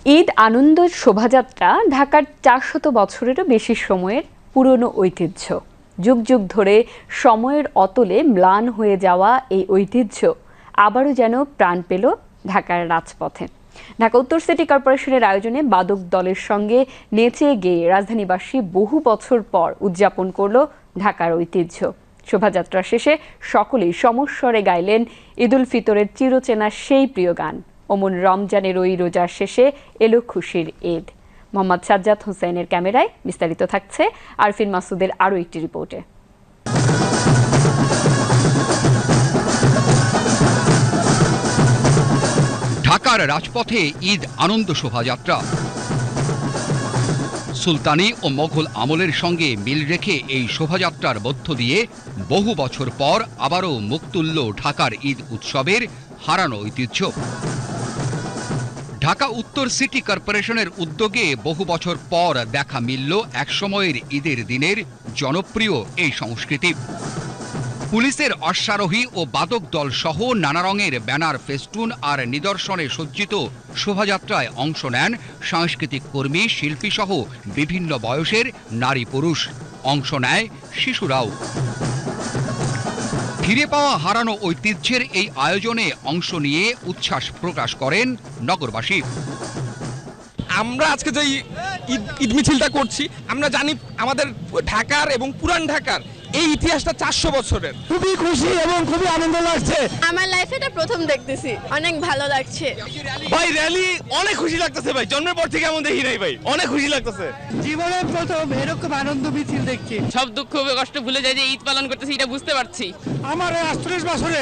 ঈদ আনন্দ শোভাযাত্রা ঢাকার 400 বছরেরও বেশি সময়ের পুরনো ঐতিহ্য। যুগ যুগ ধরে সময়ের অতলে ম্লান হয়ে যাওয়া এই ঐতিহ্য আবারও যেন প্রাণ পেল ঢাকার রাজপথে। ঢাকা উত্তর সিটি কর্পোরেশনের আয়োজনে বাদক দলের সঙ্গে নেচে গেয়ে রাজধানীবাসী বহু বছর পর উদযাপন করল ঢাকার ঐতিহ্য। শোভাযাত্রা শেষে সকলেই সমস্বরে গাইলেন ঈদুল ফিতরের চিরচেনা সেই প্রিয় গান, ওমন রমজানের ওই রোজার শেষে এলো খুশির ঈদ। মোহাম্মদ সাজ্জাদ হোসেনের ক্যামেরায় বিস্তারিত থাকছে আরফিন মাসুদের আরও একটি রিপোর্টে। ঢাকার রাজপথে ঈদ আনন্দ শোভাযাত্রা। সুলতানি ও মোগল আমলের সঙ্গে মিল রেখে এই শোভাযাত্রার মধ্য দিয়ে বহু বছর পর আবারও মুখ তুলল ঢাকার ঈদ উৎসবের হারানো ঐতিহ্য। ঢাকা উত্তর সিটি কর্পোরেশনের উদ্যোগে বহু বছর পর দেখা মিলল একসময়ের ঈদের দিনের জনপ্রিয় এই সংস্কৃতি। পুলিশের অশ্বারোহী ও বাদক দল সহ নানা রঙের ব্যানার, ফেস্টুন আর নিদর্শনে সজ্জিত শোভাযাত্রায় অংশ নেন সাংস্কৃতিক কর্মী, শিল্পী সহ বিভিন্ন বয়সের নারী পুরুষ। অংশ নেয় শিশুরাও। ফিরে পাওয়া হারানো ঐতিহ্যের এই আয়োজনে অংশ নিয়ে উচ্ছ্বাস প্রকাশ করেন নগরবাসী। আমরা আজকে যে ঈদ মিছিলটা করছি, আমরা জানি আমাদের ঢাকার এবং পুরান ঢাকার এই ইতিহাসটা 400 বছরের। খুবই খুশি এবং খুবই আনন্দ লাগছে। আমার লাইফে এটা প্রথম দেখতেছি, অনেক ভালো লাগছে ভাই। র্যালি অনেক খুশি লাগতেছে ভাই, জন্মের পর থেকে এমন দেখি নাই ভাই, অনেক খুশি লাগতেছে। জীবনে প্রথম এরকম আনন্দ মিছিল দেখছি। সব দুঃখ কষ্ট ভুলে যায় যে ঈদ পালন করতেছি, এটা বুঝতে পারছি। আমার 48 বছরে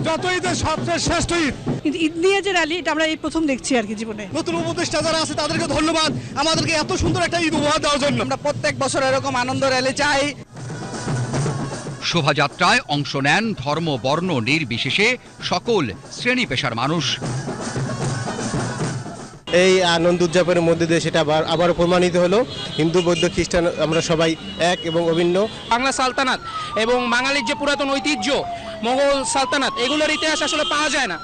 যত ঈদের সবচেয়ে শ্রেষ্ঠ ঈদ। কিন্তু ঈদ নিয়ে যে র্যালি, এটা আমরা এই প্রথম দেখছি আর কি জীবনে। নতুন উপদেষ্টা যারা আছে তাদেরকে ধন্যবাদ আমাদেরকে এত সুন্দর একটা ঈদ উপহার দেওয়ার জন্য। আমরা প্রত্যেক বছর এরকম আনন্দ র্যালি চাই। শোভাযাত্রায় অংশ নেন ধর্ম বর্ণ নির্বিশেষে সকল শ্রেণী পেশার মানুষ। এই আনন্দ উদযাপনের মধ্যে দিয়ে সেটা আবার প্রমাণিত হলো, হিন্দু বৌদ্ধ খ্রিস্টান আমরা সবাই এক এবং অভিন্ন। বাংলা সালতানাত এবং বাঙালির যে পুরাতন ঐতিহ্য মোগল সালতানাত, এগুলোর ইতিহাস আসলে পাওয়া যায় না।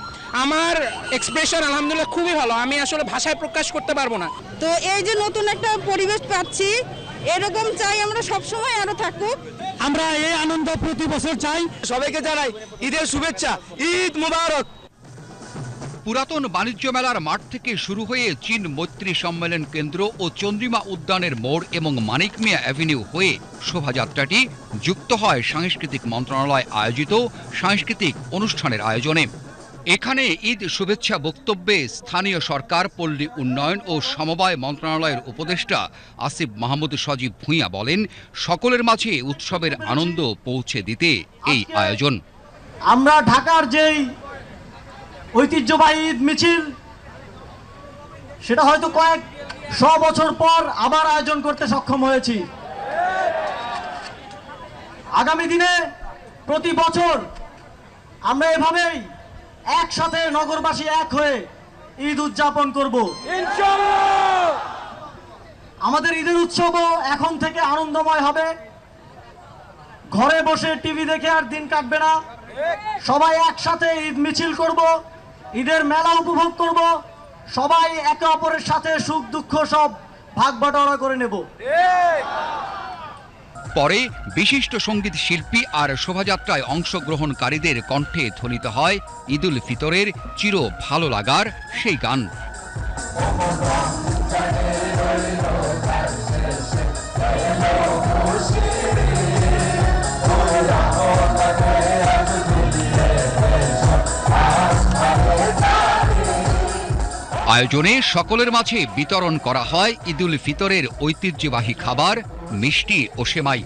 আমার এক্সপ্রেশন আলহামদুলিল্লাহ খুবই ভালো, আমি আসলে ভাষায় প্রকাশ করতে পারবো না। তো এই যে নতুন একটা পরিবেশ পাচ্ছি, এরকম চাই আমরা সব সময় আরো থাকুক। আমরা এই আনন্দ প্রতি বছর চাই। সবাইকে জানাই ঈদের শুভেচ্ছা, ঈদ মুবারক। পুরাতন বাণিজ্য মেলার মাঠ থেকে শুরু হয়ে চীন মৈত্রী সম্মেলন কেন্দ্র ও চন্দ্রিমা উদ্যানের মোড় এবং মানিক মিয়া অ্যাভিনিউ হয়ে শোভাযাত্রাটি যুক্ত হয় সাংস্কৃতিক মন্ত্রণালয় আয়োজিত সাংস্কৃতিক অনুষ্ঠানের আয়োজনে। এখানে ঈদ শুভেচ্ছা বক্তব্যে স্থানীয় সরকার, পল্লী উন্নয়ন ও সমবায় মন্ত্রণালয়ের উপদেষ্টা আসিফ মাহমুদ সজীব ভূঁইয়া বলেন, সকলের মাঝে উৎসবের আনন্দ পৌঁছে দিতে এই আয়োজন। আমরা ঢাকার যেই ঐতিহ্যবাহী ঈদ মিছিল, সেটা হয়তো কয়েক 100 বছর পর আবার আয়োজন করতে সক্ষম হয়েছি। আগামী দিনে প্রতি বছর আমরা এভাবেই একসাথে নগরবাসী এক হয়ে ঈদ উদযাপন করব ইনশাআল্লাহ। আমাদের ঈদের উৎসবও এখন থেকে আনন্দময় হবে। ঘরে বসে টিভি দেখে আর দিন কাটবে না, সবাই একসাথে ঈদ মিছিল করব, ঈদের মেলা উপভোগ করব, সবাই একে অপরের সাথে সুখ দুঃখ সব ভাগ বাটোয়ারা করে নেব। পরে বিশিষ্ট সঙ্গীত শিল্পী আর শোভাযাত্রায় অংশগ্রহণকারীদের কণ্ঠে ধ্বনিত হয় ঈদুল ফিতরের চির ভালো লাগার সেই গান। আয়োজনে সকলের মাঝে বিতরণ করা হয় ঈদুল ফিতরের ঐতিহ্যবাহী খাবার, মিষ্টি ও সেমাই।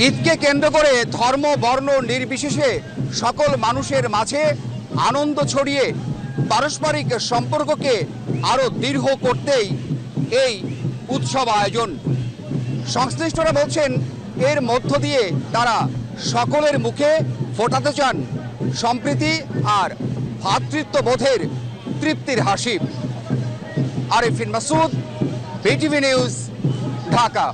ঈদকে কেন্দ্র করে ধর্ম বর্ণ নির্বিশেষে সকল মানুষের মাঝে আনন্দ ছড়িয়ে পারস্পরিক সম্পর্ককে আরও দৃঢ় করতেই এই উৎসব আয়োজন। সংশ্লিষ্টরা বলছেন, এর মধ্য দিয়ে তারা সকলের মুখে ফোটাতে চান সম্প্রীতি আর ভ্রাতৃত্ববোধের তৃপ্তির হাসি। Arfin Masud, BTV news, Dhaka.